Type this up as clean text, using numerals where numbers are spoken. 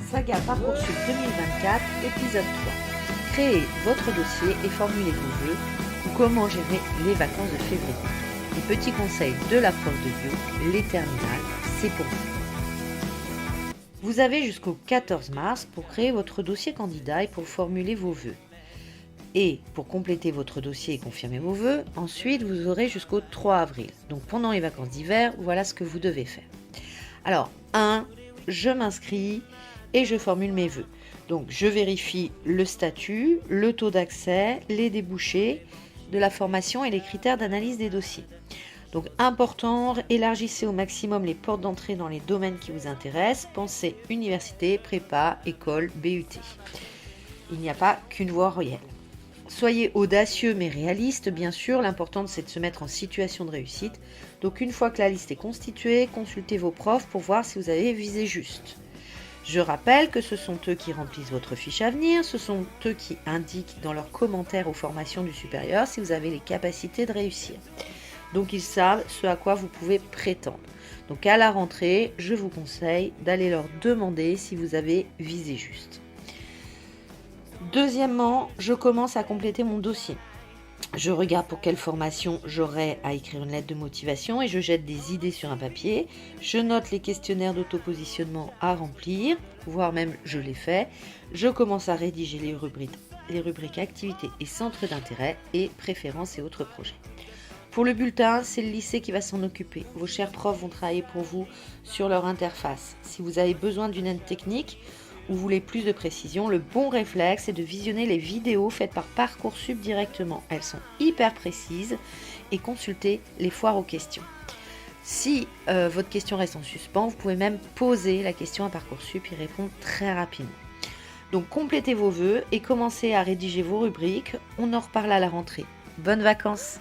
Saga Parcoursup 2024, épisode 3. Créez votre dossier et formulez vos vœux ou comment gérer les vacances de février. Les petits conseils de la prof de bio, les terminales, c'est pour vous. Vous avez jusqu'au 14 mars pour créer votre dossier candidat et pour formuler vos vœux. Et pour compléter votre dossier et confirmer vos vœux, ensuite vous aurez jusqu'au 3 avril. Donc pendant les vacances d'hiver, voilà ce que vous devez faire. Alors, 1. Je m'inscris et je formule mes vœux. Donc je vérifie le statut, le taux d'accès, les débouchés de la formation et les critères d'analyse des dossiers. Donc important, élargissez au maximum les portes d'entrée dans les domaines qui vous intéressent. Pensez université, prépa, école, BUT. Il n'y a pas qu'une voie royale. Soyez audacieux mais réaliste, bien sûr. L'important c'est de se mettre en situation de réussite. Donc une fois que la liste est constituée, consultez vos profs pour voir si vous avez visé juste. Je rappelle que ce sont eux qui remplissent votre fiche à venir, ce sont eux qui indiquent dans leurs commentaires aux formations du supérieur si vous avez les capacités de réussir. Donc ils savent ce à quoi vous pouvez prétendre. Donc à la rentrée, je vous conseille d'aller leur demander si vous avez visé juste. Deuxièmement, je commence à compléter mon dossier. Je regarde pour quelle formation j'aurai à écrire une lettre de motivation et je jette des idées sur un papier. Je note les questionnaires d'autopositionnement à remplir, voire même je les fais. Je commence à rédiger les rubriques activités et centres d'intérêt et préférences et autres projets. Pour le bulletin, c'est le lycée qui va s'en occuper. Vos chers profs vont travailler pour vous sur leur interface. Si vous avez besoin d'une aide technique ou voulez plus de précision, le bon réflexe est de visionner les vidéos faites par Parcoursup directement. Elles sont hyper précises et consultez les foires aux questions. Si votre question reste en suspens, vous pouvez même poser la question à Parcoursup, il répond très rapidement. Donc complétez vos vœux et commencez à rédiger vos rubriques. On en reparle à la rentrée. Bonnes vacances!